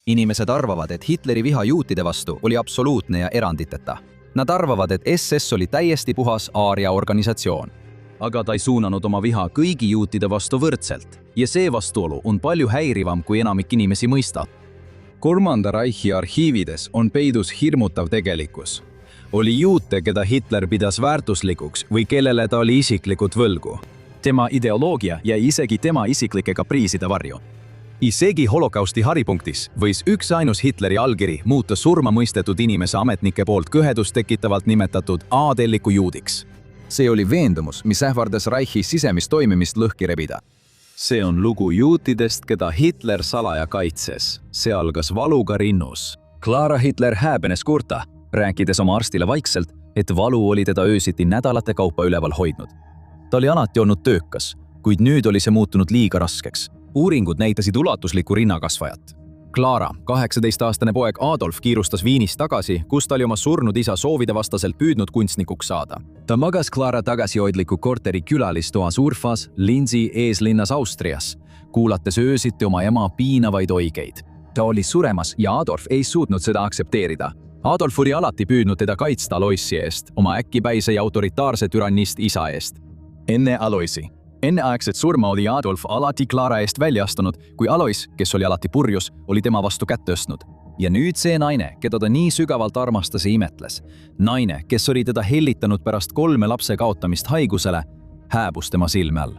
Inimesed arvavad, et Hitleri viha juutide vastu oli absoluutne ja eranditeta. Nad arvavad, et SS oli täiesti puhas aaria organisatsioon. Aga ta ei suunanud oma viha kõigi juutide vastu võrdselt ja see vastuolu on palju häirivam, kui enamik inimesi mõistab. Kolmanda Reichi arhiivides on peidus hirmutav tegelikkus. Oli juute, keda Hitler pidas väärtuslikuks või kellele ta oli isiklikult võlgu. Tema ideoloogia jäi isegi tema isiklike kapriiside varju. Isegi holokausti haripunktis võis üksainus Hitleri allkiri muuta surma mõistetud inimese ametnike poolt kõhedust tekitavalt nimetatud aadelliku juudiks. See oli veendumus, mis ähvardas Reichi sisemist toimimist lõhki rebida. See on lugu juutidest, keda Hitler salaja kaitses. See algas valuga rinnus. Clara Hitler hääbenes kurta, rääkides oma arstile vaikselt, et valu oli teda öösiti nädalate kaupa üleval hoidnud. Ta oli alati olnud töökas, kuid nüüd oli see muutunud liiga raskeks. Uuringud näitasid ulatuslikku rinnakasvajat. Clara, 18-aastane poeg Adolf kiirustas Viinist tagasi, kus ta oli oma surnud isa soovide vastaselt püüdnud kunstnikuks saada. Ta magas Clara tagasihoidliku korteri külalistoas Urfas, Linzi eeslinnas Austrias, kuulates öösiti oma ema piinavaid oigeid. Ta oli suremas ja Adolf ei suutnud seda aktsepteerida. Adolf oli alati püüdnud teda kaitsta Aloisi eest, oma äkkipäise ja autoritaarse türannist isa eest. Enne Aloisi. Enneaegset surma oli Adolf alati Clara eest välja astunud, kui Alois, kes oli alati purjus, oli tema vastu kätt tõstnud. Ja nüüd see naine, keda ta nii sügavalt armastas ja imetles. Naine, kes oli teda hellitanud pärast 3 lapse kaotamist haigusele, hääbus tema silme all.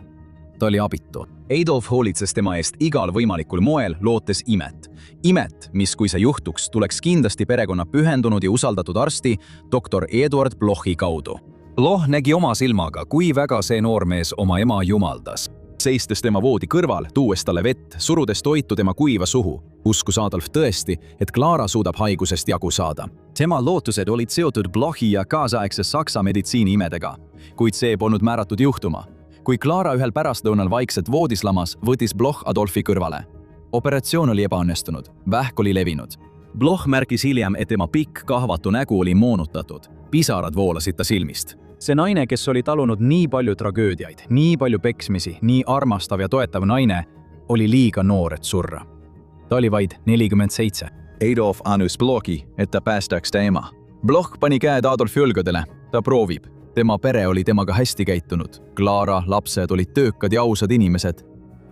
Ta oli abitu. Adolf hoolitses tema eest igal võimalikul moel, lootes imet. Imet, mis kui see juhtuks, tuleks kindlasti perekonna pühendunud ja usaldatud arsti, doktor Eduard Blochi kaudu. Bloch nägi oma silmaga, kui väga see noormees oma ema jumaldas. Seistes tema voodi kõrval, tuues talle vett, surudes toitu tema kuiva suhu, uskus Adolf tõesti, et Clara suudab haigusest jagu saada. Tema lootused olid seotud Blochi ja kaasaegse Saksa meditsiini imedega, kuid see polnud määratud juhtuma. Kui Clara ühel pärastlõunal vaikselt voodis lamas, võttis Bloch Adolfi kõrvale. Operatsioon oli ebaõnnestunud, vähk oli levinud. Bloch märkis hiljem, et tema pikk kahvatu nägu oli moonutatud. Pisarad voolasid ta silmist. See naine, kes oli talunud nii palju tragöödiaid, nii palju peksmisi, nii armastav ja toetav naine, oli liiga noor, et surra. Ta oli vaid 47. Adolf anus Blochi, et ta päästaks ta ema. Bloch pani käed Adolfi õlgadele. Ta proovib. Tema pere oli temaga hästi käitunud. Clara, lapsed olid töökad ja ausad inimesed.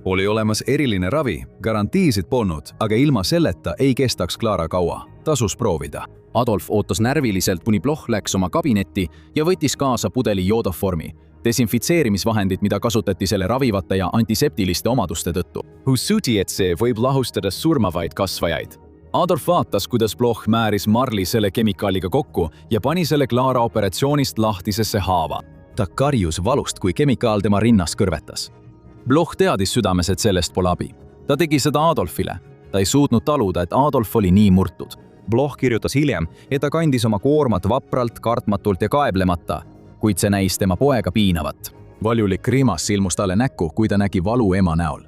Oli olemas eriline ravi, garantiisid polnud, aga ilma selleta ei kestaks Clara kaua. Tasus proovida. Adolf ootas närviliselt, kuni Bloch läks oma kabinetti ja võttis kaasa pudeli joodoformi, desinfitseerimisvahendid, mida kasutati selle ravivate ja antiseptiliste omaduste tõttu. Usuti, et see võib lahustada surmavaid kasvajaid. Adolf vaatas, kuidas Bloch määris marli selle kemikaaliga kokku ja pani selle Clara operatsioonist lahtisesse haava. Ta karjus valust, kui kemikaal tema rinnas kõrvetas. Bloch teadis südames, et sellest pole abi. Ta tegi seda Adolfile. Ta ei suutnud taluda, et Adolf oli nii murtud. Bloch kirjutas hiljem, et ta kandis oma koormat vapralt, kartmatult ja kaeblemata, kuid see näis tema poega piinavat. Valjulik rimas ilmus talle näkku, kui ta nägi valu ema näol.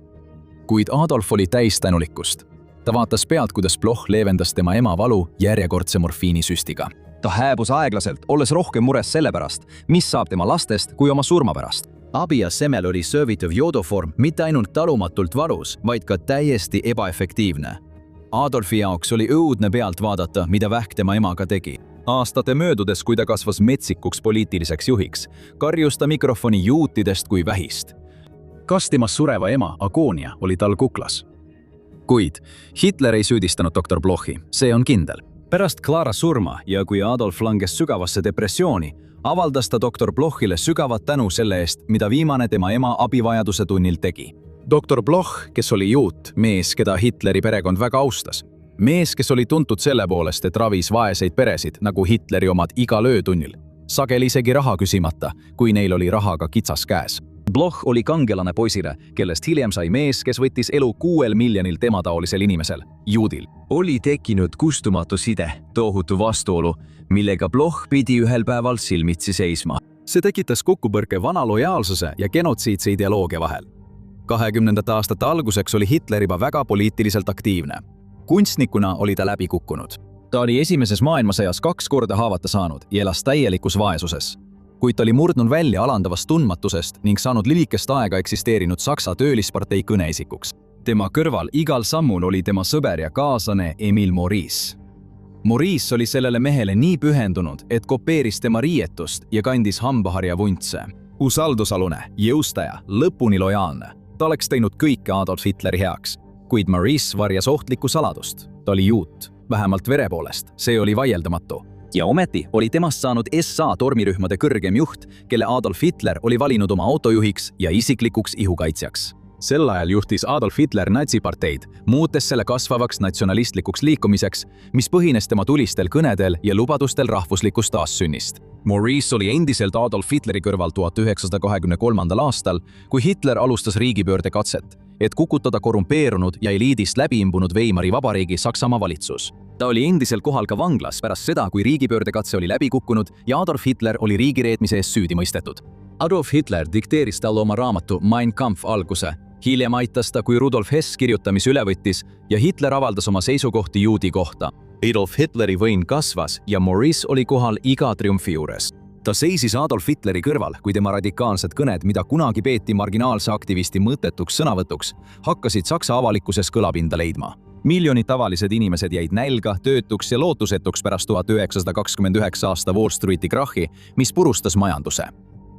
Kuid Adolf oli täis tänulikkust. Ta vaatas pealt, kuidas Bloch leevendas tema ema valu järjekordse morfiinisüstiga. Ta hääbus aeglaselt, olles rohkem mures selle pärast, mis saab tema lastest kui oma surma pärast. Abi asemel oli söövitav joodoform mitte ainult talumatult valus, vaid ka täiesti ebaefektiivne. Adolfi jaoks oli õudne pealt vaadata, mida vähk tema emaga tegi. Aastate möödudes, kui ta kasvas metsikuks poliitiliseks juhiks, karjus ta mikrofoni juutidest kui vähist. Kas tema sureva ema agoonia oli tal kuklas? Kuid Hitler ei süüdistanud doktor Blochi, see on kindel. Pärast Clara surma ja kui Adolf langes sügavasse depressiooni, avaldas ta doktor Blochile sügavat tänu selle eest, mida viimane tema ema abivajaduse tunnil tegi. Doktor Bloch, kes oli juut, mees, keda Hitleri perekond väga austas. Mees, kes oli tuntud selle poolest, et ravis vaeseid peresid, nagu Hitleri omad igal öötunnil. Sageli isegi raha küsimata, kui neil oli rahaga kitsas käes. Bloch oli kangelane poisile, kellest hiljem sai mees, kes võttis elu 6 miljonil temataolisel inimesel, juudil. Oli tekkinud kustumatu side, tohutu vastuolu, millega Bloch pidi ühel päeval silmitsi seisma. See tekitas kokkupõrke vana lojaalsuse ja genotsiidse ideoloogia vahel. 20. aastate alguseks oli Hitler juba väga poliitiliselt aktiivne. Kunstnikuna oli ta läbi kukkunud. Ta oli esimeses maailmasõjas 2 korda haavata saanud ja elas täielikus vaesuses. Kuid ta oli murdnud välja alandavast tundmatusest ning saanud lühikest aega eksisteerinud Saksa töölispartei kõneisikuks. tema kõrval igal sammul oli tema sõber ja kaaslane Emil Maurice. Maurice oli sellele mehele nii pühendunud, et kopeeris tema riietust ja kandis hambaharjavuntse. Usaldusalune, jõustaja, lõpuni lojaalne. Ta oleks teinud kõike Adolf Hitleri heaks, kuid Maurice varjas ohtlikku saladust. Ta oli juut, vähemalt vere poolest, see oli vaieldamatu. Ja ometi oli temast saanud SA tormirühmade kõrgem juht, kelle Adolf Hitler oli valinud oma autojuhiks ja isiklikuks ihukaitsjaks. Sel ajal juhtis Adolf Hitler natsiparteid, muutes selle kasvavaks natsionalistlikuks liikumiseks, mis põhines tema tulistel kõnedel ja lubadustel rahvuslikust taassünnist. Maurice oli endiselt Adolf Hitleri kõrval 1923. aastal, kui Hitler alustas riigipöörde katset, et kukutada korrumpeerunud ja eliidist läbiimbunud Weimari vabariigi Saksamaa valitsus. Ta oli endiselt kohal ka vanglas pärast seda, kui riigipöördekatse oli läbi kukkunud ja Adolf Hitler oli riigireetmise eest süüdi mõistetud. Adolf Hitler dikteeris talle oma raamatu Mein Kampf alguse. Hiljem aitas ta, kui Rudolf Hess kirjutamise üle võttis ja Hitler avaldas oma seisukohti juudi kohta. Adolf Hitleri võim kasvas ja Maurice oli kohal iga triumfi juures. Ta seisis Adolf Hitleri kõrval, kui tema radikaalsed kõned, mida kunagi peeti marginaalse aktivisti mõttetuks sõnavõtuks, hakkasid Saksa avalikkuses kõlapinda leidma. Miljonid tavalised inimesed jäid nälga, töötuks ja lootusetuks pärast 1929. aasta Wall Streeti krahhi, mis purustas majanduse.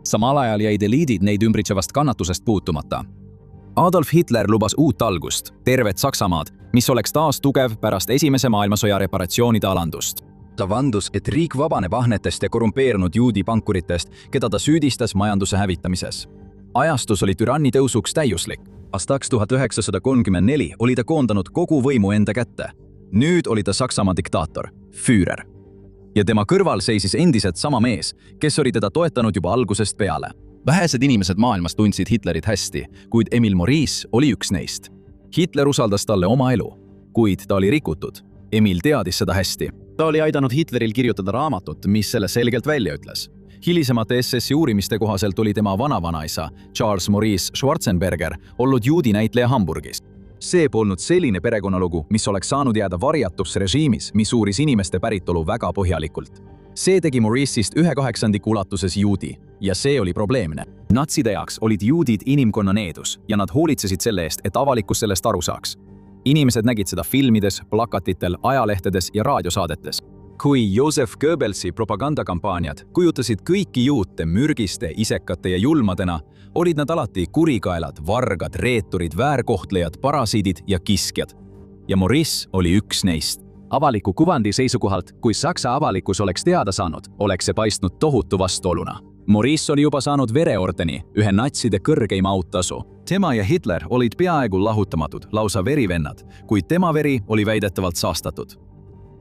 Samal ajal jäid eliidid neid ümbritsevast kannatusest puutumata. Adolf Hitler lubas uut algust, tervet Saksamaad, mis oleks taas tugev pärast Esimese maailmasõja reparatsioonide alandust. Ta vandus, et riik vabaneb ahnetest ja korrumpeerunud juudi pankuritest, keda ta süüdistas majanduse hävitamises. Ajastus oli türanni tõusuks täiuslik. Aastaks 1934 oli ta koondanud kogu võimu enda kätte. Nüüd oli ta Saksamaa diktaator, Führer. Ja tema kõrval seisis endiselt sama mees, kes oli teda toetanud juba algusest peale. Vähesed inimesed maailmas tundsid Hitlerit hästi, kuid Emil Maurice oli üks neist. Hitler usaldas talle oma elu, kuid ta oli rikutud. Emil teadis seda hästi. Ta oli aidanud Hitleril kirjutada raamatut, mis selle selgelt välja ütles. Hilisemate SS-i uurimiste kohaselt oli tema vanavanaisa, Charles Maurice Schwarzenberger, olnud juudi näitleja Hamburgis. See polnud selline perekonnalugu, mis oleks saanud jääda varjatuks režiimis, mis uuris inimeste päritolu väga põhjalikult. See tegi Maurice'ist 1/8 ulatuses juudi ja see oli probleemne. Natside jaoks olid juudid inimkonna needus ja nad hoolitsesid selle eest, et avalikkus sellest aru saaks. Inimesed nägid seda filmides, plakatitel, ajalehtedes ja raadiosaadetes. Kui Joseph Goebbelsi propagandakampaaniad kujutasid kõiki juute mürgiste, isekate ja julmadena, olid nad alati kurikaelad, vargad, reeturid, väärkohtlejad, parasiidid ja kiskjad. Ja Maurice oli üks neist. Avaliku kuvandi seisukohalt, kui Saksa avalikkus oleks teada saanud, oleks see paistnud tohutu vastuoluna. Maurice oli juba saanud vereordeni, ühe natside kõrgeima autasu. Tema ja Hitler olid peaaegu lahutamatud, lausa verivennad, kuid tema veri oli väidetavalt saastatud.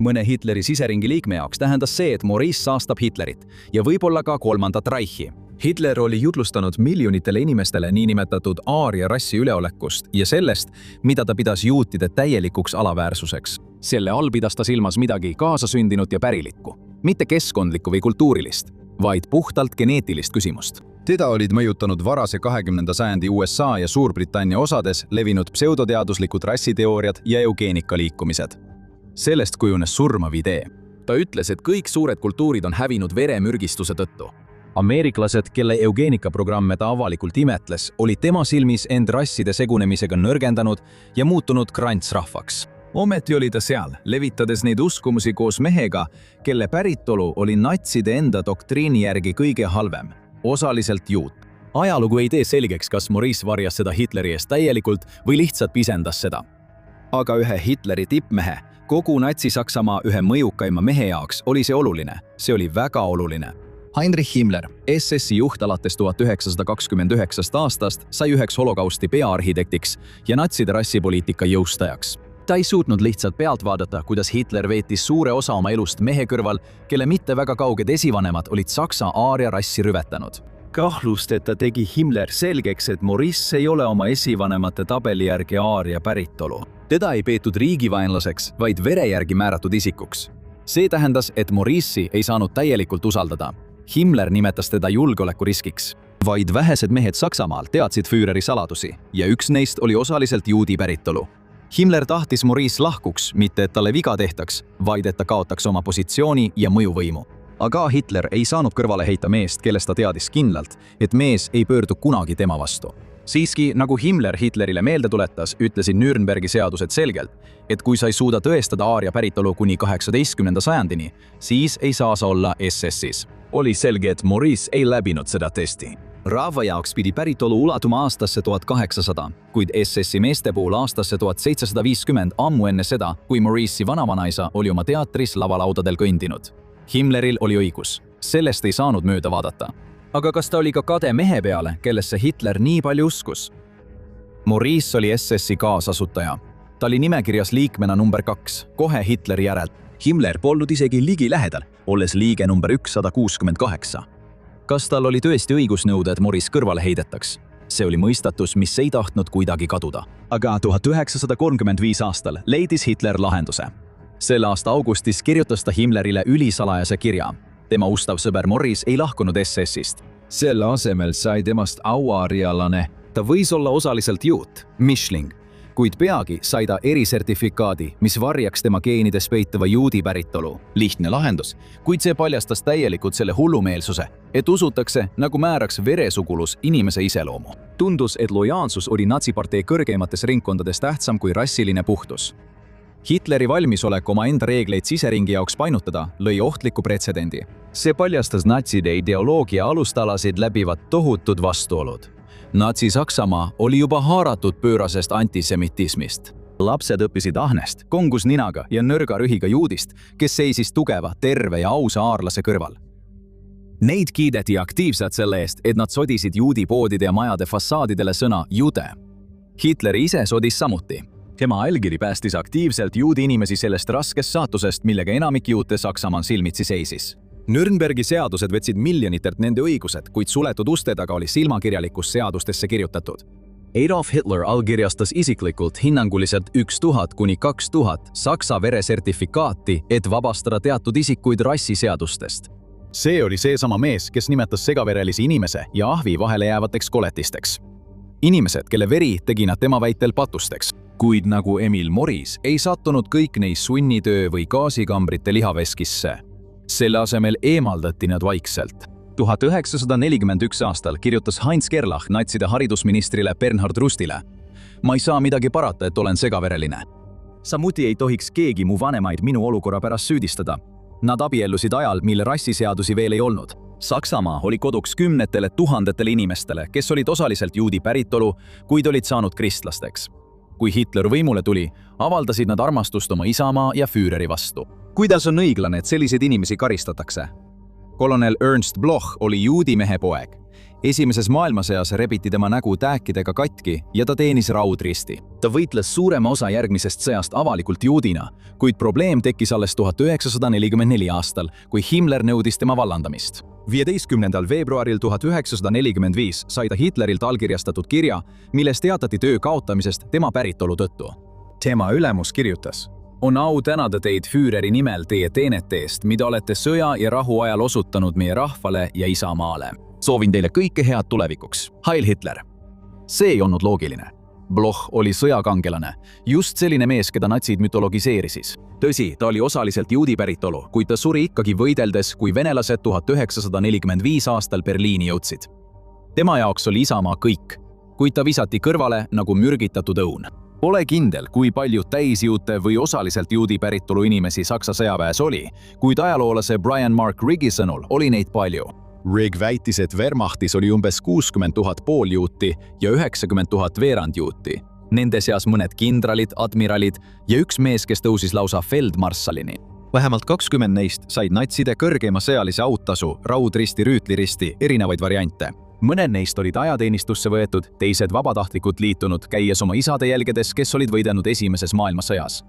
Mõne Hitleri siseringi liikme jaoks tähendas see, et Maurice saastab Hitlerit ja võib-olla ka kolmandat Reichi. Hitler oli jutlustanud miljonitele inimestele niinimetatud aaria rassi üleolekust ja sellest, mida ta pidas juutide täielikuks alaväärsuseks. Selle all pidas ta silmas midagi kaasasündinut ja pärilikku, mitte keskkondlikku või kultuurilist, vaid puhtalt geneetilist küsimust. Teda olid mõjutanud varase 20. sajandi USA ja Suurbritannia osades levinud pseudoteaduslikud rassiteooriad ja eugeenikaliikumised. Sellest kujunes surmav idee. Ta ütles, et kõik suured kultuurid on hävinud veremürgistuse tõttu. Ameeriklased, kelle eugeenikaprogramme ta avalikult imetles, olid tema silmis end rasside segunemisega nõrgendanud ja muutunud krantsrahvaks. Ometi oli ta seal, levitades neid uskumusi koos mehega, kelle päritolu oli natside enda doktriini järgi kõige halvem, osaliselt juut. Ajalugu ei tee selgeks, kas Maurice varjas seda Hitleri eest täielikult või lihtsalt pisendas seda. Aga ühe Hitleri tippmehe, kogu Natsi-Saksamaa ühe mõjukaima mehe jaoks oli see oluline. See oli väga oluline. Heinrich Himmler, SS-i juht alates 1929. aastast, sai üheks holokausti peaarhitektiks ja natside rassipoliitika jõustajaks. Ta ei suutnud lihtsalt pealt vaadata, kuidas Hitler veetis suure osa oma elust mehe kõrval, kelle mitte väga kauged esivanemad olid Saksa aaria rassi rüvetanud. Kahtlusteta tegi Himmler selgeks, et Maurice ei ole oma esivanemate tabeli järgi aaria päritolu. Teda ei peetud riigivaenlaseks, vaid vere järgi määratud isikuks. See tähendas, et Maurice'i ei saanud täielikult usaldada. Himmler nimetas teda julgeolekuriskiks. Vaid vähesed mehed Saksamaal teadsid Führeri saladusi ja üks neist oli osaliselt juudi päritolu. Himmler tahtis Maurice lahkuks, mitte et talle viga tehtaks, vaid et ta kaotaks oma positsiooni ja mõjuvõimu. Aga Hitler ei saanud kõrvale heita meest, kellest ta teadis kindlalt, et mees ei pöördu kunagi tema vastu. siiski, nagu Himmler Hitlerile meelde tuletas, ütlesid Nürnbergi seadused selgelt, et kui sa ei suuda tõestada aaria päritolu kuni 18. sajandini, siis ei saa sa olla SS-is. Oli selge, et Maurice ei läbinud seda testi. Rahva jaoks pidi päritolu ulatuma aastasse 1800, kuid SS-i meeste puhul aastasse 1750 ammu enne seda, kui Maurice'i vanavanaisa oli oma teatris lavalaudadel kõndinud. Himmleril oli õigus, sellest ei saanud mööda vaadata. Aga kas ta oli ka kade mehe peale, kellesse Hitler nii palju uskus? Maurice oli SS-i kaasasutaja. Ta oli nimekirjas liikmena number 2, kohe Hitleri järel. Himmler polnud isegi ligi lähedal, olles liige number 168. Kas tal oli tõesti õigus nõuda, et Maurice kõrvale heidetaks? See oli mõistatus, mis ei tahtnud kuidagi kaduda. Aga 1935 aastal leidis Hitler lahenduse. Selle aasta augustis kirjutas ta Himmlerile ülisalajase kirja. Tema ustav sõber Maurice ei lahkunud SS-ist. Selle asemel sai temast auaarialane. Ta võis olla osaliselt juut, Mischling, kuid peagi sai ta erisertifikaadi, mis varjaks tema geenides peituva juudi päritolu. Lihtne lahendus, kuid see paljastas täielikult selle hullumeelsuse, et usutakse, nagu määraks veresugulus inimese iseloomu. Tundus, et lojaalsus oli natsipartei kõrgeimates ringkondades tähtsam kui rassiline puhtus. Hitleri valmisolek omaenda reegleid siseringi jaoks painutada lõi ohtliku pretsedendi. See paljastas natside ideoloogia alustalasid läbivad tohutud vastuolud. Natsi-Saksamaa oli juba haaratud pöörasest antisemitismist. Lapsed õppisid ahnest, kongus ninaga ja nõrga rühiga juudist, kes seisis tugeva, terve ja ausa aarlase kõrval. Neid kiideti aktiivselt selle eest, et nad sodisid juudi poodide ja majade fassaadidele sõna jude. Hitler ise sodis samuti. Tema allkiri päästis aktiivselt juudi inimesi sellest raskest saatusest, millega enamik juute Saksamaal silmitsi seisis. Nürnbergi seadused võtsid miljonitelt nende õigused, kuid suletud uste taga oli silmakirjalikkus seadustesse kirjutatud. Adolf Hitler allkirjastas isiklikult hinnanguliselt 1000 kuni 2000 Saksa veresertifikaati, et vabastada teatud isikuid rassiseadustest. See oli seesama mees, kes nimetas segaverelisi inimese ja ahvi vahele jäävateks koletisteks. Inimesed, kelle veri tegi nad tema väitel patusteks. Kuid nagu Emil Maurice ei sattunud kõik neist sunnitöö või gaasikambrite lihaveskisse. Selle asemel eemaldati nad vaikselt. 1941 aastal kirjutas Heinz Gerlach natside haridusministrile Bernhard Rustile. Ma ei saa midagi parata, et olen segavereline. Samuti ei tohiks keegi mu vanemaid minu olukorra pärast süüdistada. Nad abiellusid ajal, mille rassiseadusi veel ei olnud. Saksamaa oli koduks kümnetele tuhandetele inimestele, kes olid osaliselt juudi päritolu, kuid olid saanud kristlasteks. Kui Hitler võimule tuli, avaldasid nad armastust oma isamaa ja Führeri vastu. Kuidas on õiglane, et selliseid inimesi karistatakse? Kolonel Ernst Bloch oli juudi mehe poeg. Esimeses maailmasõjas rebiti tema nägu tääkidega katki ja ta teenis raudristi. Ta võitles suurema osa järgmisest sõjast avalikult juudina, kuid probleem tekkis alles 1944 aastal, kui Himmler nõudis tema vallandamist. 15. veebruaril 1945 sai ta Hitlerilt allkirjastatud kirja, milles teatati töö kaotamisest tema päritolu tõttu. Tema ülemus kirjutas: On au tänada teid Führeri nimel teie teenete eest, mida olete sõja ja rahu ajal osutanud meie rahvale ja isamaale. Soovin teile kõike head tulevikuks. Heil Hitler! See ei olnud loogiline. Bloch oli sõjakangelane, just selline mees, keda natsid mütologiseerisid. Tõsi, ta oli osaliselt juudi päritolu, kuid ta suri ikkagi võideldes, kui venelased 1945 aastal Berliini jõudsid. Tema jaoks oli isamaa kõik, kuid ta visati kõrvale nagu mürgitatud õun. Pole kindel, kui palju täisjuute või osaliselt juudi päritolu inimesi Saksa sõjaväes oli, kuid ajaloolase Brian Mark Riggi sõnul oli neid palju. Rigg väitis, et Wehrmachtis oli umbes 60 000 pooljuuti ja 90 000 veerandjuuti. Nende seas mõned kindralid, admiralid ja üks mees, kes tõusis lausa feldmarsalini. Vähemalt 20 neist said natside kõrgeima sõjalise autasu, raudristi, rüütliristi, erinevaid variante. Mõned neist olid ajateenistusse võetud, teised vabatahtlikult liitunud, käies oma isade jälgedes, kes olid võidelnud esimeses maailmasõjas.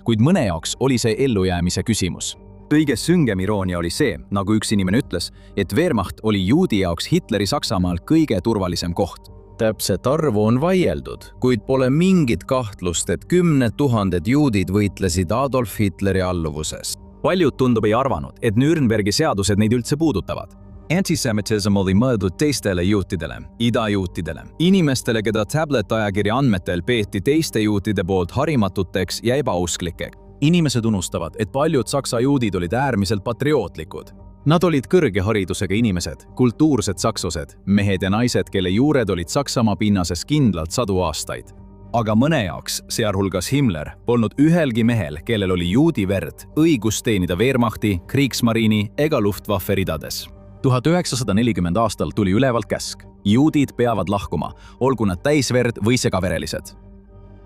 Kuid mõne jaoks oli see ellujäämise küsimus. Kõige süngem iroonia oli see, nagu üks inimene ütles, et Wehrmacht oli juudi jaoks Hitleri Saksamaal kõige turvalisem koht. Täpset arvu on vaieldud, kuid pole mingit kahtlust, et 10 000 juudid võitlesid Adolf Hitleri alluvuses. Paljud tundub ei arvanud, et Nürnbergi seadused neid üldse puudutavad. Antisemitism oli mõeldud teistele juutidele, idajuutidele, inimestele, keda tablet-ajakirja andmetel peeti teiste juutide poolt harimatuteks ja ebausklikeks. Inimesed unustavad, et paljud saksa juudid olid äärmiselt patriootlikud. Nad olid kõrge haridusega inimesed, kultuursed sakslased, mehed ja naised, kelle juured olid Saksamaa pinnases kindlalt sadu aastaid. Aga mõne jaoks, sealhulgas Himmler, polnud ühelgi mehel, kellel oli juudi verd, õigus teenida Wehrmachti, Kriegsmarine ega Luftwaffe ridades. 1940 aastal tuli ülevalt käsk. Juudid peavad lahkuma, olgu nad täisverd või segaverelised.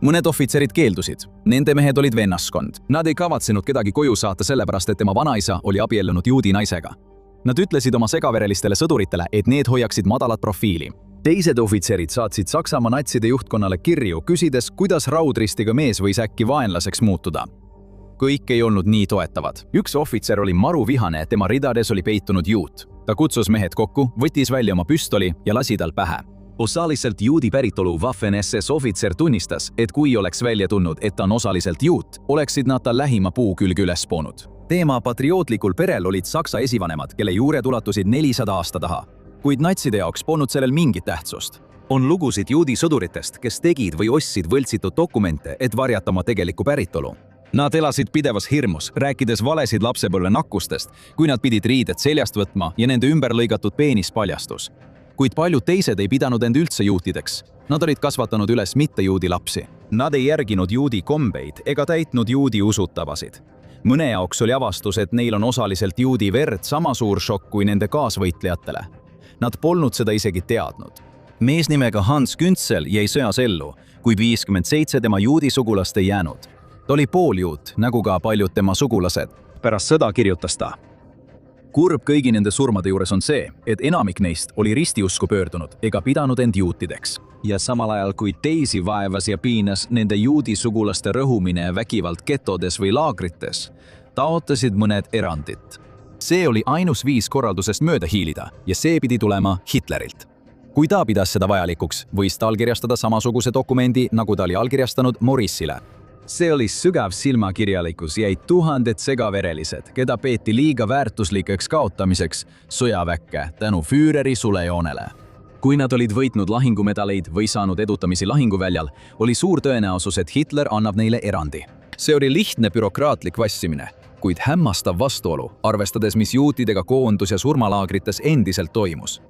Mõned ohvitserid keeldusid. Nende mehed olid vennaskond. Nad ei kavatsenud kedagi koju saata sellepärast, et tema vanaisa oli abiellunud juudi naisega. Nad ütlesid oma segaverelistele sõduritele, et need hoiaksid madalat profiili. Teised ohvitserid saatsid Saksamaa natside juhtkonnale kirju, küsides, kuidas raudristiga mees võis äkki vaenlaseks muutuda. Kõik ei olnud nii toetavad. Üks ohvitser oli maru vihane, et tema ridades oli peitunud juut. Ta kutsus mehed kokku, võttis välja oma püstoli ja lasi tal pähe. Osaliselt juudi päritolu Waffen-SS ohvitser tunnistas, et kui oleks välja tulnud, et ta on osaliselt juut, oleksid nad tal lähima puu külge üles poonud. Teema patriootlikul perel olid Saksa esivanemad, kelle juured ulatusid 400 aasta taha. Kuid natside jaoks polnud sellel mingit tähtsust. On lugusid juudi sõduritest, kes tegid või ostsid võltsitud dokumente, et varjata oma tegelikku päritolu. Nad elasid pidevas hirmus, rääkides valesid lapsepõlve nakkustest, kui nad pidid riided seljast võtma ja nende ümber lõigatud peenis paljastus. Kuid paljud teised ei pidanud end üldse juutideks. Nad olid kasvatanud üles mitte-juudi lapsi. Nad ei järginud juudi kombeid ega täitnud juudi usutavasid. Mõne jaoks oli avastus, et neil on osaliselt juudi verd sama suur šokk kui nende kaasvõitlejatele. Nad polnud seda isegi teadnud. Mees nimega Hans Günzel jäi sõjas ellu, kuid 57 tema juudi sugulast ei jäänud. Ta oli pooljuut, nagu ka paljud tema sugulased. Pärast sõda kirjutas ta. Kurb kõigi nende surmade juures on see, et enamik neist oli ristiusku pöördunud ega pidanud end juutideks. Ja samal ajal kui teisi vaevas ja piinas nende juudi sugulaste rõhumine ja vägivald getodes või laagrites, taotlesid mõned erandit. See oli ainus viis korraldusest mööda hiilida ja see pidi tulema Hitlerilt. Kui ta pidas seda vajalikuks, võis ta allkirjastada samasuguse dokumendi, nagu ta oli allkirjastanud Morissile. See oli sügav silmakirjalikkus, jäid tuhanded segaverelised, keda peeti liiga väärtuslikeks kaotamiseks sõjaväkke tänu Führeri sulejoonele. Kui nad olid võitnud lahingumedaleid või saanud edutamisi lahinguväljal, oli suur tõenäosus, et Hitler annab neile erandi. See oli lihtne bürokraatlik vassimine, kuid hämmastav vastuolu, arvestades, mis juutidega koondus- ja surmalaagrites endiselt toimus.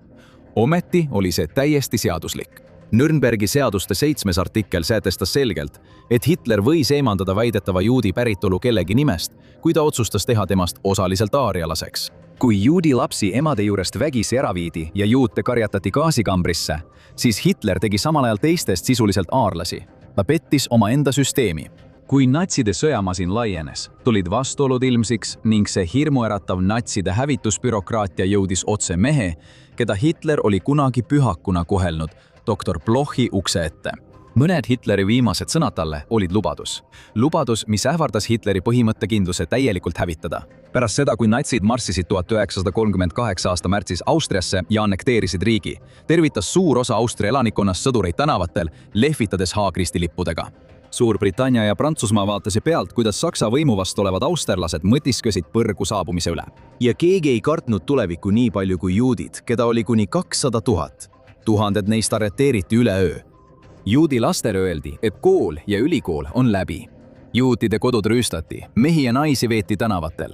Ometi oli see täiesti seaduslik. Nürnbergi seaduste 7. artikkel sätestas selgelt, et Hitler võis eemaldada väidetava juudi päritolu kellegi nimest, kui ta otsustas teha temast osaliselt aarialaseks. Kui juudi lapsi emade juurest vägisi ära viidi ja juute karjatati gaasikambrisse, siis Hitler tegi samal ajal teistest sisuliselt aarlasi. Ta pettis omaenda süsteemi. Kui natside sõjamasin laienes, tulid vastuolud ilmsiks ning see hirmuäratav natside hävitusbürokraatia jõudis otse mehe, keda Hitler oli kunagi pühakuna kohelnud, doktor Blochi ukse ette. Mõned Hitleri viimased sõnad talle olid lubadus. Lubadus, mis ähvardas Hitleri põhimõttekindluse täielikult hävitada. Pärast seda, kui natsid marssisid 1938 aasta märtsis Austriasse ja annekteerisid riigi, tervitas suur osa Austria elanikkonnast sõdureid tänavatel, lehvitades haakristilippudega. Suurbritannia ja Prantsusmaa vaatasid pealt, kuidas Saksa võimu vastu olevad austerlased mõtisklesid põrgu saabumise üle. Ja keegi ei kartnud tulevikku nii palju kui juudid, keda oli kuni 200 000. Tuhanded neist arreteeriti üleöö. Juudi lastele öeldi, et kool ja ülikool on läbi. Juutide kodud rüüstati, mehi ja naisi veeti tänavatel.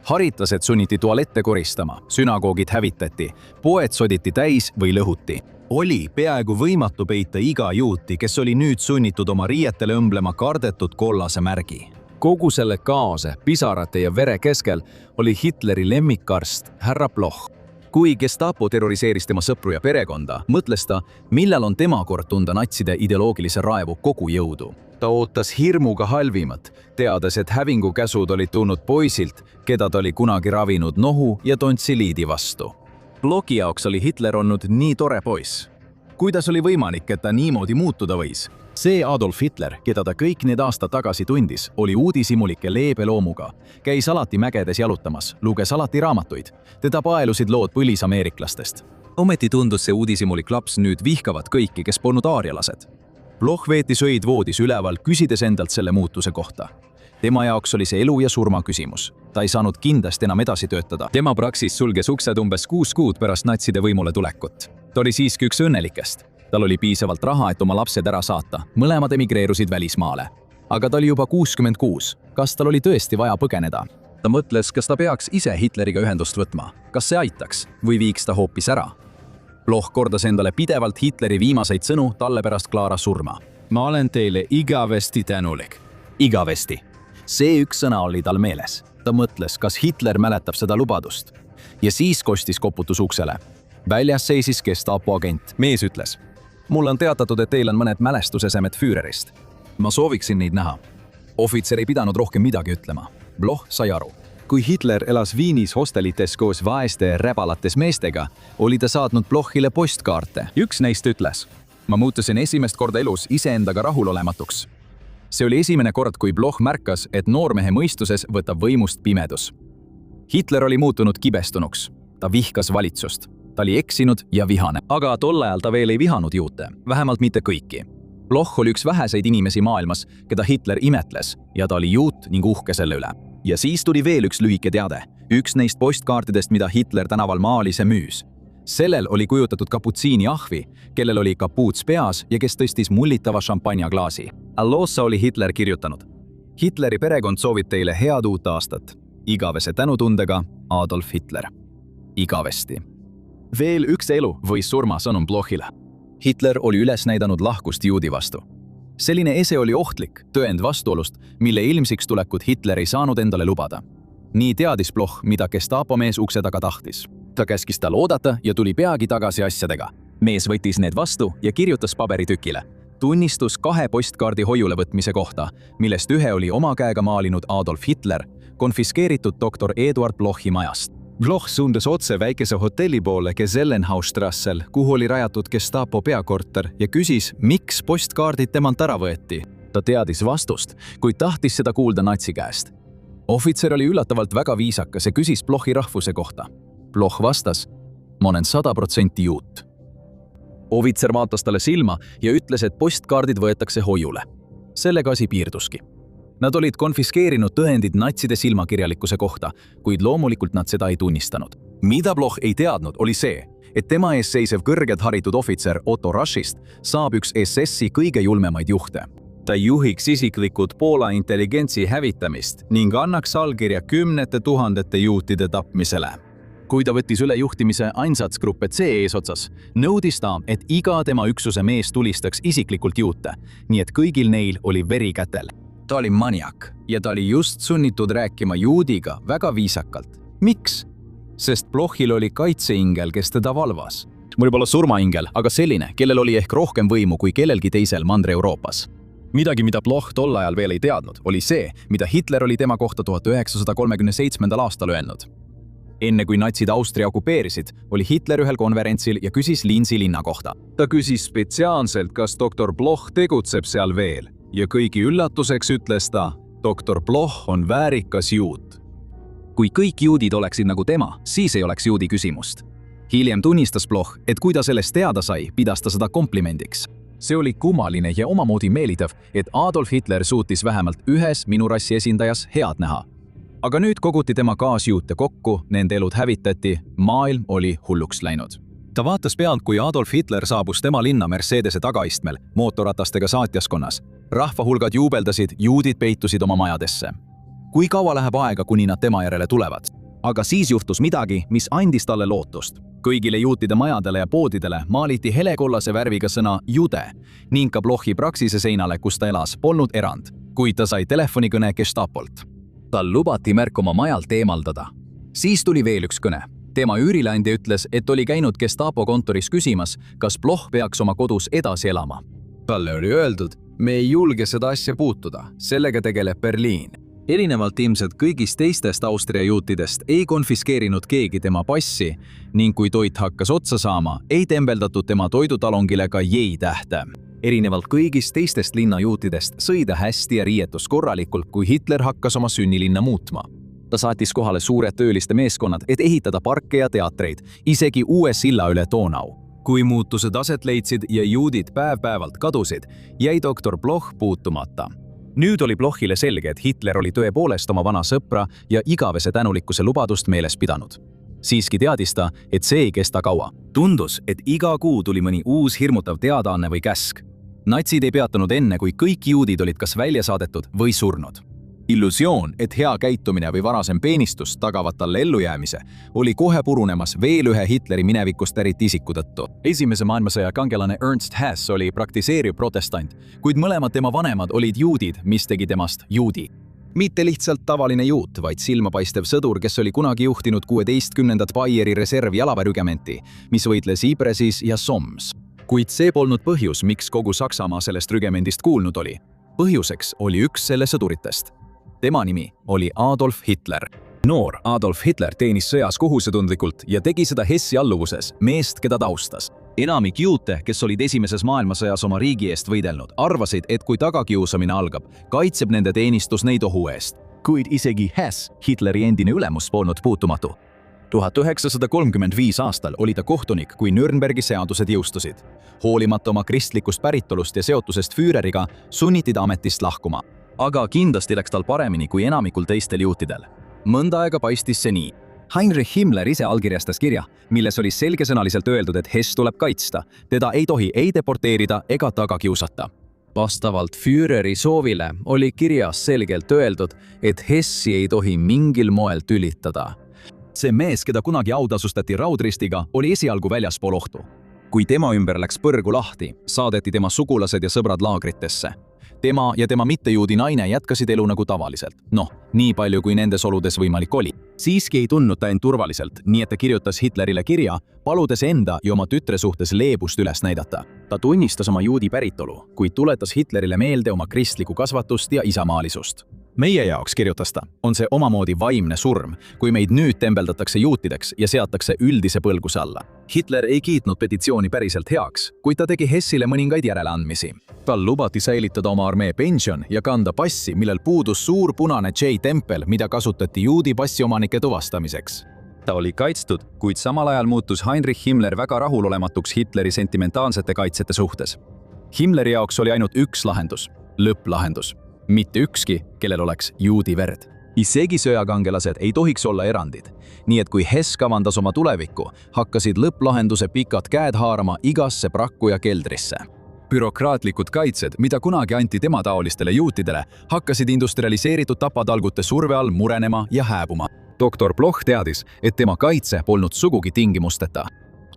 Haritlased sunniti tualette koristama, sünagoogid hävitati, poed soditi täis või lõhuti. Oli peaaegu võimatu peita iga juuti, kes oli nüüd sunnitud oma riietele õmblema kardetud kollase märgi. Kogu selle kaose, pisarate ja vere keskel oli Hitleri lemmikarst härra Bloch. Kui Gestapo terroriseeris tema sõpru ja perekonda, mõtles ta, millal on tema kord tunda natside ideoloogilise raevu kogu jõudu. Ta ootas hirmuga halvimat, teades, et hävingukäsud olid tulnud poisilt, keda ta oli kunagi ravinud nohu ja tontsiliidi vastu. Blochi jaoks oli Hitler olnud nii tore poiss. Kuidas oli võimalik, et ta niimoodi muutuda võis? See Adolf Hitler, keda ta kõik need aastad tagasi tundis, oli uudishimulike leebe loomuga. Käis alati mägedes jalutamas, luges alati raamatuid. Teda paelusid lood põlisameeriklastest. Ometi tundus see uudishimulik laps nüüd vihkavat kõiki, kes polnud aarialased. Bloch veetis öid voodis üleval, küsides endalt selle muutuse kohta. Tema jaoks oli see elu ja surma küsimus. Ta ei saanud kindlasti enam edasi töötada. Tema praksis sulges uksed umbes 6 kuud pärast natside võimule tulekut. Ta oli siiski üks õnnelikest. Tal oli piisavalt raha, et oma lapsed ära saata. Mõlemad emigreerusid välismaale. Aga ta oli juba 66. Kas tal oli tõesti vaja põgeneda? ta mõtles, kas ta peaks ise Hitleriga ühendust võtma, kas see aitaks või viiks ta hoopis ära. Bloch kordas endale pidevalt Hitleri viimaseid sõnu talle pärast Clara surma. Ma olen teile igavesti tänulik. Igavesti. See üks sõna oli tal meeles. Ta mõtles, kas Hitler mäletab seda lubadust. Ja siis kostis koputus uksele. Väljas seisis Gestapo agent. Mees ütles: "Mulle on teatatud, et teil on mõned mälestusesemed Führerist. Ma sooviksin neid näha." Ohvitser ei pidanud rohkem midagi ütlema. Bloch sai aru. Kui Hitler elas Viinis hostelites koos vaeste räbalates meestega, oli ta saatnud Blochile postkaarte. Üks neist ütles: "Ma muutusin esimest korda elus iseendaga rahulolematuks." See oli esimene kord, kui Bloch märkas, et noormehe mõistuses võtab võimust pimedus. Hitler oli muutunud kibestunuks. Ta vihkas valitsust. Ta oli eksinud ja vihane. Aga tol ajal ta veel ei vihanud juute, vähemalt mitte kõiki. Bloch oli üks väheseid inimesi maailmas, keda Hitler imetles, ja ta oli juut ning uhke selle üle. Ja siis tuli veel üks lühike teade. Üks neist postkaartidest, mida Hitler tänaval maalis ja müüs. Sellel oli kujutatud kaputsiini ahvi, kellel oli kapuuts peas ja kes tõstis mullitava šampanjaklaasi. Alloossa oli Hitler kirjutanud: "Hitleri perekond soovib teile head uut aastat. Igavese tänutundega, Adolf Hitler." Igavesti. Veel üks elu või surma sõnum Blochile. Hitler oli üles näidanud lahkust juudi vastu. Selline ese oli ohtlik, tõend vastuolust, mille ilmsiks tulekut Hitler ei saanud endale lubada. Nii teadis Bloch, mida Gestapo mees ukse taga tahtis. Ta käskis tal oodata ja tuli peagi tagasi asjadega. Mees võttis need vastu ja kirjutas paberitükile. Tunnistus 2 postkaardi hoiule võtmise kohta, millest ühe oli oma käega maalinud Adolf Hitler, konfiskeeritud doktor Eduard Blochi majast. Bloch suundas otse väikese hotelli poole Gesellenhausstrassel, kuhu oli rajatud Gestapo peakorter ja küsis, miks postkaardid temalt ära võeti. Ta teadis vastust, kuid tahtis seda kuulda natsi käest. Ohvitser oli üllatavalt väga viisakas ja küsis Blochi rahvuse kohta. Bloch vastas: "Ma olen 100% juut." Ohvitser vaatas talle silma ja ütles, et postkaardid võetakse hoiule. Sellega asi piirduski. Nad olid konfiskeerinud tõendid natside silmakirjalikkuse kohta, kuid loomulikult nad seda ei tunnistanud. Mida Bloch ei teadnud, oli see, et tema ees seisev kõrgelt haritud ohvitser Otto Raschist saab üks SS-i kõige julmemaid juhte. Ta juhiks isiklikult Poola intelligentsi hävitamist ning annaks allkirja 10 000 juutide tapmisele. Kui ta võttis üle juhtimise Einsatzgruppe C eesotsas, nõudis ta, et iga tema üksuse mees tulistaks isiklikult juute, nii et kõigil neil oli veri kätel. Ta oli maniak ja ta oli just sunnitud rääkima juudiga väga viisakalt. Miks? Sest Blochil oli kaitseingel, kes teda valvas. Võib-olla surmaingel, aga selline, kellel oli ehk rohkem võimu kui kellelgi teisel Mandri-Euroopas. Midagi, mida Bloch tol ajal veel ei teadnud, oli see, mida Hitler oli tema kohta 1937. aastal öelnud. Enne kui natsid Austria okupeerisid, oli Hitler ühel konverentsil ja küsis Linzi linna kohta. Ta küsis spetsiaalselt, kas doktor Bloch tegutseb seal veel ja kõigi üllatuseks ütles ta, doktor Bloch on väärikas juut. Kui kõik juudid oleksid nagu tema, siis ei oleks juudi küsimust. Hiljem tunnistas Bloch, et kui ta sellest teada sai, pidas ta seda komplimendiks. See oli kummaline ja omamoodi meelitav, et Adolf Hitler suutis vähemalt ühes minu rassi esindajas head näha. Aga nüüd koguti tema kaasjuute kokku, nende elud hävitati, maailm oli hulluks läinud. Ta vaatas pealt, kui Adolf Hitler saabus tema linna Mercedese tagaistmel, mootorratastega saatjaskonnas. Rahvahulgad juubeldasid, juudid peitusid oma majadesse. Kui kaua läheb aega, kuni nad tema järele tulevad? Aga siis juhtus midagi, mis andis talle lootust. Kõigile juutide majadele ja poodidele maaliti helekollase värviga sõna jude ning ka Blochi praksise seinale, kus ta elas, polnud erand, kuid ta sai telefonikõne Gestapolt. Tal lubati märk oma majalt eemaldada. Siis tuli veel üks kõne. Tema üürileandja ütles, et oli käinud Gestapo kontoris küsimas, kas Bloch peaks oma kodus edasi elama. Talle oli öeldud, me ei julge seda asja puutuda, sellega tegeleb Berliin. Erinevalt ilmselt kõigist teistest Austria juutidest ei konfiskeerinud keegi tema passi ning kui toit hakkas otsa saama, ei tembeldatud tema toidutalongile ka J-tähte. Erinevalt kõigist teistest linnajuutidest sõi ta hästi ja riietus korralikult, kui Hitler hakkas oma sünnilinna muutma. Ta saatis kohale suured tööliste meeskonnad, et ehitada parke ja teatreid, isegi uue silla üle Donau. Kui muutused aset leidsid ja juudid päev-päevalt kadusid, jäi doktor Bloch puutumata. Nüüd oli Blochile selge, et Hitler oli tõepoolest oma vana sõpra ja igavese tänulikkuse lubadust meeles pidanud. Siiski teadis ta, et see ei kesta kaua. Tundus, et iga kuu tuli mõni uus hirmutav teadaanne või käsk. Natsid ei peatunud enne, kui kõik juudid olid kas välja saadetud või surnud. illusioon, et hea käitumine või varasem peenistus tagavad talle ellujäämise, oli kohe purunemas veel ühe Hitleri minevikust pärit isiku tõttu. Esimese maailmasõja kangelane Ernst Hess oli praktiseeriv protestant, kuid mõlemad tema vanemad olid juudid, mis tegi temast juudi. Mitte lihtsalt tavaline juut, vaid silmapaistev sõdur, kes oli kunagi juhtinud 16. Bayeri reservjalaväerügementi, mis võitles Ypres'is ja Soms. Kuid see polnud põhjus, miks kogu Saksamaa sellest rügemendist kuulnud oli. Põhjuseks oli üks selle sõduritest. Tema nimi oli Adolf Hitler. Noor Adolf Hitler teenis sõjas kohusetundlikult ja tegi seda Hessi alluvuses, meest, keda ta austas. Enamik juute, kes olid esimeses maailmasõjas oma riigi eest võidelnud, arvasid, et kui tagakiusamine algab, kaitseb nende teenistus neid ohu eest. Kuid isegi Hess, Hitleri endine ülemus, polnud puutumatu. 1935 aastal oli ta kohtunik, kui Nürnbergi seadused jõustusid. Hoolimata oma kristlikust päritolust ja seotusest Führeriga, sunniti ta ametist lahkuma. Aga kindlasti läks tal paremini kui enamikul teistel juutidel. Mõnda aega paistis see nii. Heinrich Himmler ise allkirjastas kirja, milles oli selgesõnaliselt öeldud, et Hess tuleb kaitsta. Teda ei tohi ei deporteerida ega taga kiusata. Vastavalt Führeri soovile oli kirjas selgelt öeldud, et Hessi ei tohi mingil moel tülitada. See mees, keda kunagi autasustati raudristiga, oli esialgu väljaspool ohtu. Kui tema ümber läks põrgu lahti, saadeti tema sugulased ja sõbrad laagritesse. Tema ja tema mittejuudi naine jätkasid elu nagu tavaliselt. Nii palju kui nendes oludes võimalik oli. Siiski ei tundnud ta end turvaliselt, nii et ta kirjutas Hitlerile kirja, paludes enda ja oma tütre suhtes leebust üles näidata. Ta tunnistas oma juudi päritolu, kuid tuletas Hitlerile meelde oma kristlikku kasvatust ja isamaalisust. Meie jaoks, kirjutas ta, on see omamoodi vaimne surm, kui meid nüüd tembeldatakse juutideks ja seatakse üldise põlguse alla. Hitler ei kiitnud petitsiooni päriselt heaks, kuid ta tegi Hessile mõningaid järeleandmisi. Tal lubati säilitada oma armee pension ja kanda passi, millel puudus suur punane J-tempel, mida kasutati juudi passiomanike tuvastamiseks. Ta oli kaitstud, kuid samal ajal muutus Heinrich Himmler väga rahulolematuks Hitleri sentimentaalsete kaitsjate suhtes. Himmleri jaoks oli ainult üks lahendus, lõpplahendus. Mitte ükski, kellel oleks juudi verd. Isegi sõjakangelased ei tohiks olla erandid. Nii et kui Hess kavandas oma tulevikku, hakkasid lõpplahenduse pikad käed haarama igasse prakku ja keldrisse. Bürokraatlikud kaitsed, mida kunagi anti tema taolistele juutidele, hakkasid industrialiseeritud tapatalgute surve all murenema ja hääbuma. Doktor Bloch teadis, et tema kaitse polnud sugugi tingimusteta.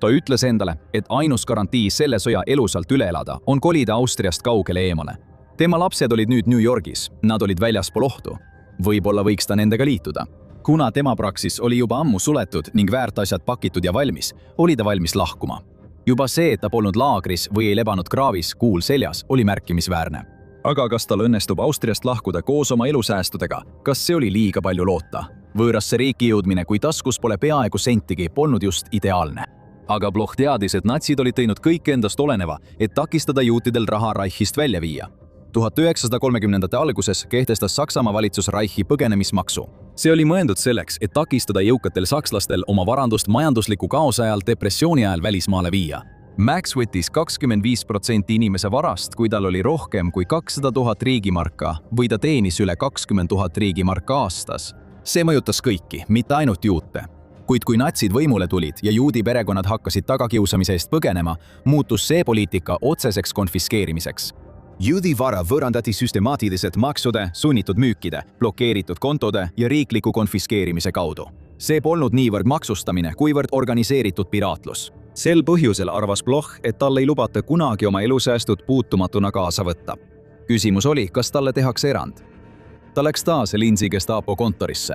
Ta ütles endale, et ainus garantii selle sõja elusalt üle elada on kolida Austriast kaugele eemale. Tema lapsed olid nüüd New Yorgis, nad olid väljaspool ohtu. Võib-olla võiks ta nendega liituda. Kuna tema praksis oli juba ammu suletud ning väärtasjad pakitud ja valmis, oli ta valmis lahkuma. Juba see, et ta polnud laagris või ei lebanud kraavis kuul seljas, oli märkimisväärne. Aga kas tal õnnestub Austriast lahkuda koos oma elusäästudega? Kas see oli liiga palju loota? Võõrasse riiki jõudmine, kui taskus pole peaaegu sentigi, polnud just ideaalne. Aga Bloch teadis, et natsid olid teinud kõik endast oleneva, et takistada juutidel raha Reichist välja viia. 1930. alguses kehtestas Saksamaa valitsus Reichi põgenemismaksu. See oli mõeldud selleks, et takistada jõukatel sakslastel oma varandust majandusliku kaose ajal depressiooni ajal välismaale viia. Max võttis 25% inimese varast, kui tal oli rohkem kui 200 000 riigimarka või ta teenis üle 20 000 riigimarka aastas. See mõjutas kõiki, mitte ainult juute. Kuid kui natsid võimule tulid ja juudi perekonnad hakkasid tagakiusamise eest põgenema, muutus see poliitika otseseks konfiskeerimiseks. Juudi vara võõrandati süstemaatiliselt maksude, sunnitud müükide, blokeeritud kontode ja riikliku konfiskeerimise kaudu. See polnud niivõrd maksustamine, kuivõrd organiseeritud piraatlus. Sel põhjusel arvas Bloch, et tal ei lubata kunagi oma elusäästud puutumatuna kaasa võtta. Küsimus oli, kas talle tehakse erand. Ta läks taas Linzi Gestapo kontorisse.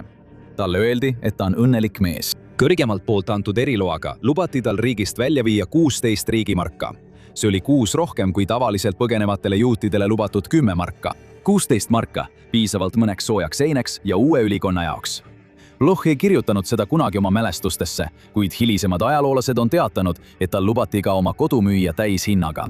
Talle öeldi, et ta on õnnelik mees. Kõrgemalt poolt antud eriloaga lubati tal riigist välja viia 16 riigimarka. See oli 6 rohkem kui tavaliselt põgenevatele juutidele lubatud 10 marka. 16 marka, piisavalt mõneks soojaks eineks ja uue ülikonna jaoks. Bloch ei kirjutanud seda kunagi oma mälestustesse, kuid hilisemad ajaloolased on teatanud, et tal lubati ka oma kodu müüa täishinnaga.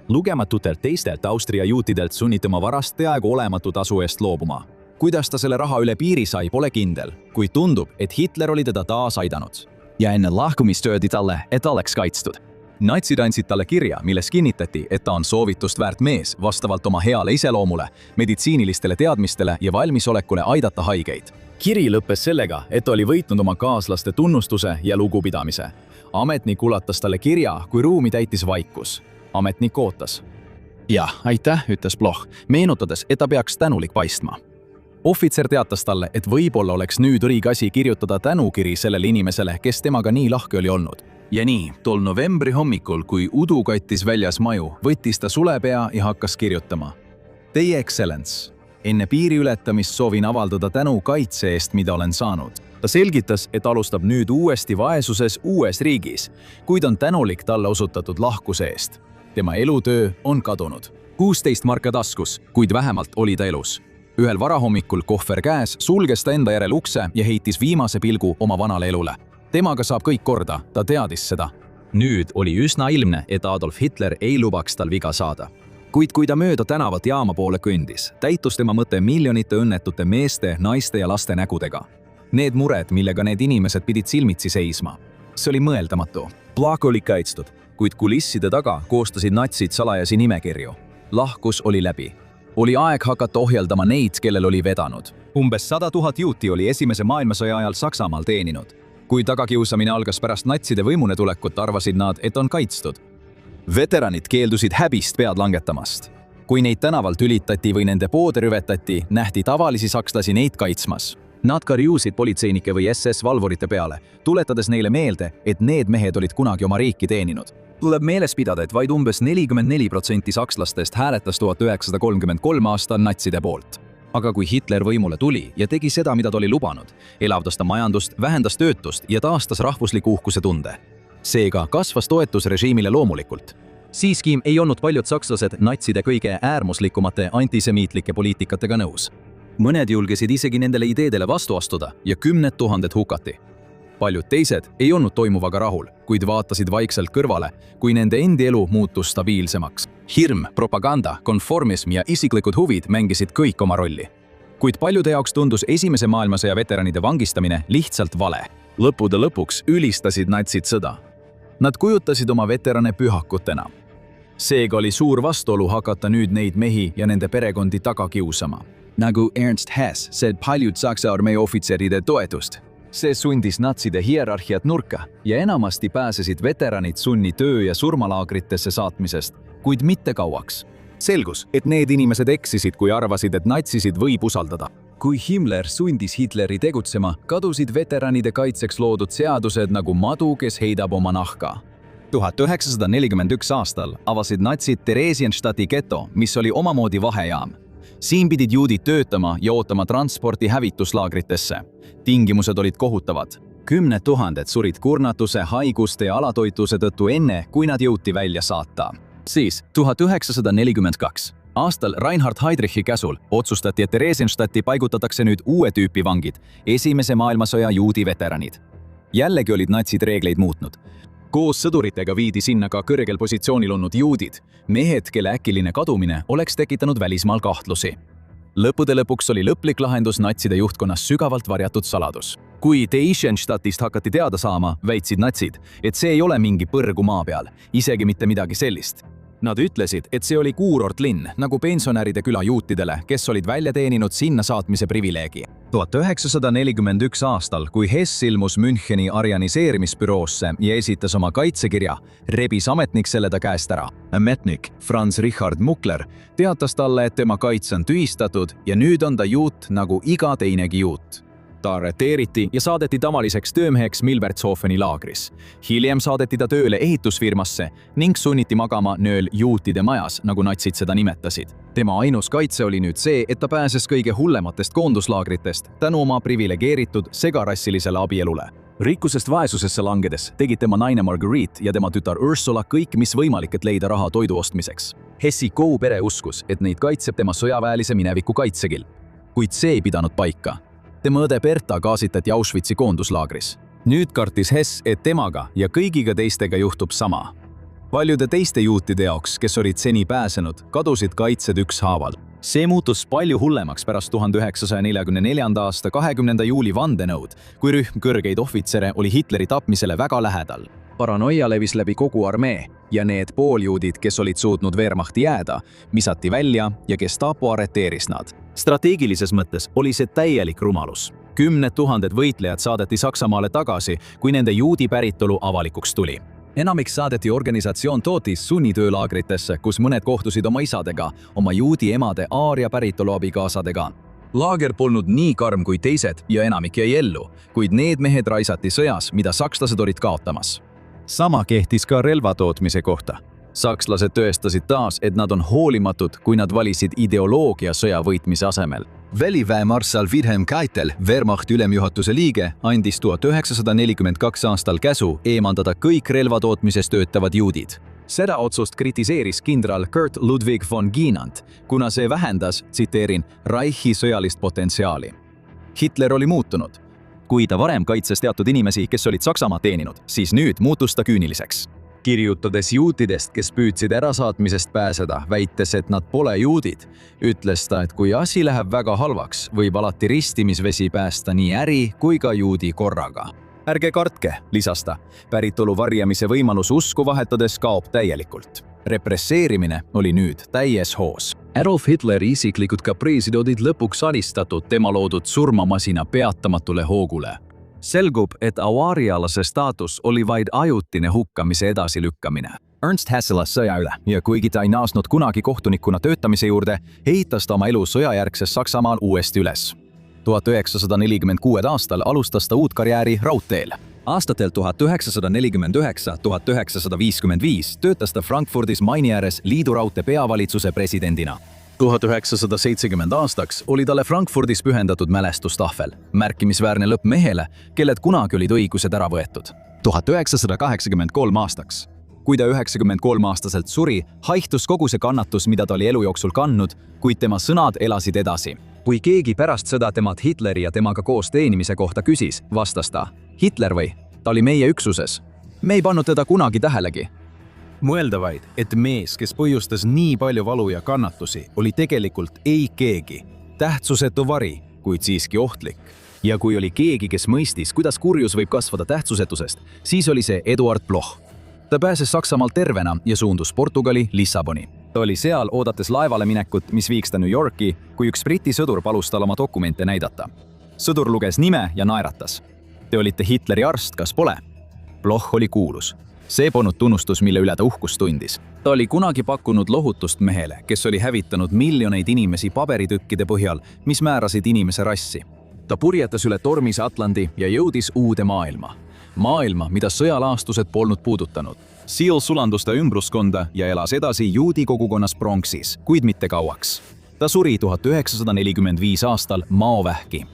Lugematutelt teistelt Austria juutidelt sunniti oma varast peaaegu olematu tasu eest loobuma. Kuidas ta selle raha üle piiri sai, pole kindel, kuid tundub, et Hitler oli teda taas aidanud. Ja enne lahkumist öeldi talle, et oleks kaitstud. Natsid andsid talle kirja, milles kinnitati, et ta on soovitust väärt mees vastavalt oma heale iseloomule, meditsiinilistele teadmistele ja valmisolekule aidata haigeid. Kiri lõppes sellega, et oli võitnud oma kaaslaste tunnustuse ja lugupidamise. Ametnik ulatas talle kirja, kui ruumi täitis vaikus. Ametnik ootas. Jah, aitäh, ütles Bloch, meenutades, et ta peaks tänulik paistma. ohvitser teatas talle, et võib-olla oleks nüüd õige asi kirjutada tänukiri sellele inimesele, kes temaga nii lahke oli olnud. ja nii, tol novembri hommikul, kui udu kattis väljas maju, võttis ta sulepea ja hakkas kirjutama. Teie Excellence, enne piiri ületamist soovin avaldada tänu kaitse eest, mida olen saanud. Ta selgitas, et alustab nüüd uuesti vaesuses uues riigis, kuid on tänulik talle osutatud lahkuse eest. Tema elutöö on kadunud. 16 marka taskus, kuid vähemalt oli ta elus. Ühel varahommikul kohver käes sulges ta enda järel ukse ja heitis viimase pilgu oma vanale elule. Temaga saab kõik korda, ta teadis seda. Nüüd oli üsna ilmne, et Adolf Hitler ei lubaks tal viga saada. Kuid kui ta mööda tänavat jaama poole kõndis, täitus tema mõte miljonite õnnetute meeste, naiste ja laste nägudega. Need mured, millega need inimesed pidid silmitsi seisma. See oli mõeldamatu. Plaak oli kaitstud, kuid kulisside taga koostasid natsid salajasi nimekirju. Lahkus oli läbi. Oli aeg hakata ohjeldama neid, kellel oli vedanud. Umbes 100 000 juuti oli esimese maailmasõja ajal Saksamaal teeninud. Kui tagakiusamine algas pärast natside võimule tulekut, arvasid nad, et on kaitstud. Veteranid keeldusid häbist pead langetamast. Kui neid tänavalt ülitati või nende poode rüvetati, nähti tavalisi sakslasi neid kaitsmas. Nad karjusid politseinike või SS-valvurite peale, tuletades neile meelde, et need mehed olid kunagi oma riiki teeninud. Tuleb meeles pidada, et vaid umbes 44% sakslastest hääletas 1933 aastal natside poolt. Aga kui Hitler võimule tuli ja tegi seda, mida ta oli lubanud, elavdas ta majandust, vähendas töötust ja taastas rahvusliku uhkuse tunde. Seega kasvas toetus režiimile loomulikult. Siiski ei olnud paljud sakslased natside kõige äärmuslikumate antisemiitlike poliitikatega nõus. Mõned julgesid isegi nendele ideedele vastu astuda ja 10 000 hukati. Paljud teised ei olnud toimuvaga rahul, kuid vaatasid vaikselt kõrvale, kui nende endi elu muutus stabiilsemaks. Hirm, propaganda, konformism ja isiklikud huvid mängisid kõik oma rolli. Kuid paljude jaoks tundus esimese maailmasõja veteranide vangistamine lihtsalt vale. Lõppude lõpuks ülistasid natsid sõda. Nad kujutasid oma veterane pühakutena. Seega oli suur vastuolu hakata nüüd neid mehi ja nende perekondi taga kiusama. Nagu Ernst Hess said paljud Saksa armee ohvitseride toetust. See sundis natside hierarhiat nurka ja enamasti pääsesid veteranid sunni töö- ja surmalaagritesse saatmisest, kuid mitte kauaks. Selgus, et need inimesed eksisid, kui arvasid, et natsisid võib usaldada. Kui Himmler sundis Hitleri tegutsema, kadusid veteranide kaitseks loodud seadused nagu madu, kes heidab oma nahka. 1941 aastal avasid natsid Theresienstadti geto, mis oli omamoodi vahejaam. Siin pidid juudid töötama ja ootama transporti hävituslaagritesse. Tingimused olid kohutavad. 10 000 surid kurnatuse, haiguste ja alatoitluse tõttu enne, kui nad jõuti välja saata. Siis 1942. Aastal Reinhard Heydrichi käsul otsustati, et Theresienstadti paigutatakse nüüd uue tüüpi vangid, esimese maailmasõja juudi veteranid. Jällegi olid natsid reegleid muutnud. Koos sõduritega viidi sinna ka kõrgel positsioonil olnud juudid, mehed, kelle äkiline kadumine oleks tekitanud välismaal kahtlusi. Lõppude lõpuks oli lõplik lahendus natside juhtkonnas sügavalt varjatud saladus. Kui Theresienstadtist hakati teada saama, väitsid natsid, et see ei ole mingi põrgu maa peal, isegi mitte midagi sellist. Nad ütlesid, et see oli kuurortlinn, nagu pensionäride küla juutidele, kes olid välja teeninud sinna saatmise privileegi. 1941 aastal, kui Hess ilmus Müncheni arianiseerimisbüroosse ja esitas oma kaitsekirja, rebis ametnik selle ta käest ära. Ametnik Franz Richard Muckler teatas talle, et tema kaitse on tühistatud ja nüüd on ta juut nagu iga teinegi juut. Ta arreteeriti ja saadeti tavaliseks töömeheks Milbertshofeni laagris. Hiljem saadeti ta tööle ehitusfirmasse ning sunniti magama nööl juutide majas, nagu natsid seda nimetasid. Tema ainus kaitse oli nüüd see, et ta pääses kõige hullematest koonduslaagritest tänu oma priviligeeritud segarassilisele abielule. Rikkusest vaesusesse langedes tegid tema naine Marguerite ja tema tütar Ursula kõik, mis võimalik, et leida raha toidu ostmiseks. Hessi kogu pere uskus, et neid kaitseb tema sõjaväelise mineviku kaitsekill. Kuid see ei pidanud paika. Tema õde Berta gaasitati Auschwitzi koonduslaagris. Nüüd kartis Hess, et temaga ja kõigiga teistega juhtub sama. Paljude teiste juutide jaoks, kes olid seni pääsenud, kadusid kaitsed ükshaaval. See muutus palju hullemaks pärast 1944. aasta 20. juuli vandenõud, kui rühm kõrgeid ohvitsere oli Hitleri tapmisele väga lähedal. Paranoia levis läbi kogu armee ja need pooljuudid, kes olid suutnud Wehrmachti jääda, visati välja ja Gestapo arreteeris nad. Strateegilises mõttes oli see täielik rumalus. 10 000 võitlejad saadeti Saksamaale tagasi, kui nende juudi päritolu avalikuks tuli. Enamik saadeti organisatsioon Totis sunnitöölaagritesse, kus mõned kohtusid oma isadega, oma juudi emade aaria päritolu abikaasadega. laager polnud nii karm kui teised ja enamik jäi ellu, kuid need mehed raisati sõjas, mida sakslased olid kaotamas. Sama kehtis ka relvatootmise kohta. Sakslased tõestasid taas, et nad on hoolimatud, kui nad valisid ideoloogia sõja võitmise asemel. Väliväemarssal Wilhelm Keitel, Wehrmachti ülemjuhatuse liige, andis 1942 aastal käsu eemaldada kõik relvatootmises töötavad juudid. Seda otsust kritiseeris kindral Kurt Ludwig von Gienand, kuna see vähendas, tsiteerin, Reichi sõjalist potentsiaali. Hitler oli muutunud. Kui ta varem kaitses teatud inimesi, kes olid Saksamaad teeninud, siis nüüd muutus ta küüniliseks. Kirjutades juutidest, kes püüdsid ärasaatmisest pääseda, väites, et nad pole juudid, ütles ta, et kui asi läheb väga halvaks, võib alati ristimisvesi päästa nii äri kui ka juudi korraga. Ärge kartke, lisas ta. Päritolu varjamise võimalus usku vahetades kaob täielikult. Represseerimine oli nüüd täies hoos. Adolf Hitleri isiklikud kapriisid olid lõpuks alistatud tema loodud surmamasina peatamatule hoogule. Selgub, et avaarialase staatus oli vaid ajutine hukkamise edasilükkamine. Ernst hässelas sõja üle ja kuigi ta ei naasnud kunagi kohtunikuna töötamise juurde, ehitas ta oma elu sõjajärgses Saksamaal uuesti üles. 1946 aastal alustas ta uut karjääri raudteel. Aastatel 1949–1955 töötas ta Frankfurdis Maini ääres liiduraudtee peavalitsuse presidendina. 1970 aastaks oli talle Frankfurdis pühendatud mälestustahvel, märkimisväärne lõpp mehele, kellelt kunagi olid õigused ära võetud. 1983 aastaks. Kui ta 93-aastaselt suri, haihtus kogu see kannatus, mida ta oli elu jooksul kandnud, kuid tema sõnad elasid edasi. Kui keegi pärast sõda temalt Hitleri ja temaga koos teenimise kohta küsis, vastas ta, Hitler või? Ta oli meie üksuses. Me ei pannud teda kunagi tähelegi. Mõelda vaid, et mees, kes põhjustas nii palju valu ja kannatusi, oli tegelikult ei keegi. Tähtsusetu vari, kuid siiski ohtlik. Ja kui oli keegi, kes mõistis, kuidas kurjus võib kasvada tähtsusetusest, siis oli see Eduard Bloch. Ta pääses Saksamaalt tervena ja suundus Portugali Lissaboni. Ta oli seal oodates laevale minekut, mis viiks ta New Yorki, kui üks Briti sõdur palus tal oma dokumente näidata. Sõdur luges nime ja naeratas. Te olite Hitleri arst, kas pole? Bloch oli kuulus. See polnud tunnustus, mille üle ta uhkust tundis. Ta oli kunagi pakkunud lohutust mehele, kes oli hävitanud miljoneid inimesi paberitükkide põhjal, mis määrasid inimese rassi. Ta purjetas üle tormise Atlandi ja jõudis uude maailma. Maailma, mida sõjalaastused polnud puudutanud. Seal sulandus ta ümbruskonda ja elas edasi juudi kogukonnas Bronxis, kuid mitte kauaks. Ta suri 1945 aastal maovähki.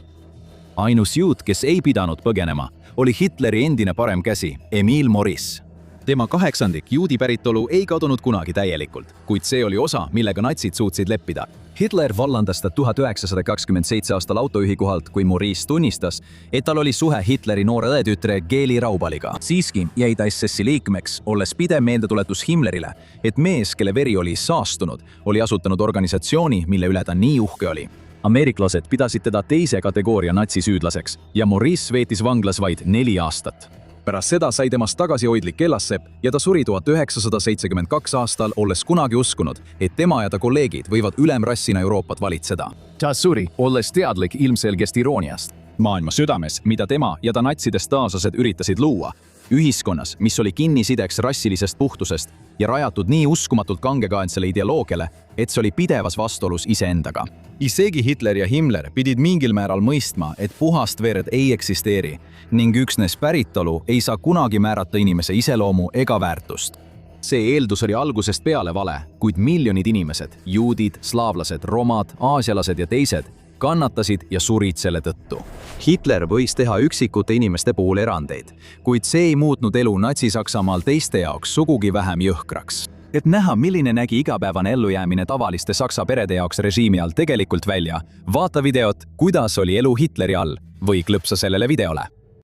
Ainus juut, kes ei pidanud põgenema, oli Hitleri endine parem käsi, Emil Morris. Tema 8. juudi päritolu ei kadunud kunagi täielikult, kuid see oli osa, millega natsid suutsid leppida. Hitler vallandas ta 1927 aastal autojuhi kohalt, kui Maurice tunnistas, et tal oli suhe Hitleri noore õetütre Geli Raubaliga. Siiski jäi ta SS-i liikmeks, olles pidev meeldetuletus Himmlerile, et mees, kelle veri oli saastunud, oli asutanud organisatsiooni, mille üle ta nii uhke oli. Ameeriklased pidasid teda teise kategooria natsisüüdlaseks ja Maurice veetis vanglas vaid 4 aastat. Pärast seda sai temast tagasihoidlik kellassepp ja ta suri 1972 aastal, olles kunagi uskunud, et tema ja ta kolleegid võivad ülemrassina Euroopat valitseda. Ta suri, olles teadlik ilmselgest irooniast. Maailma südames, mida tema ja ta natsidest taaslased üritasid luua, ühiskonnas, mis oli kinnisideks rassilisest puhtusest ja rajatud nii uskumatult kangekaelsele ideoloogiale, et see oli pidevas vastuolus iseendaga. Isegi Hitler ja Himmler pidid mingil määral mõistma, et puhast verd ei eksisteeri ning üksnes päritolu ei saa kunagi määrata inimese iseloomu ega väärtust. See eeldus oli algusest peale vale, kuid miljonid inimesed, juudid, slaavlased, romad, aasialased ja teised, kannatasid ja surid selle tõttu. Hitler võis teha üksikute inimeste puhul erandeid, kuid see ei muutnud elu Natsi-Saksamaal teiste jaoks sugugi vähem jõhkraks. Et näha, milline nägi igapäevane ellujäämine tavaliste saksa perede jaoks režiimi all tegelikult välja, vaata videot, kuidas oli elu Hitleri all või klõpsa sellele videole.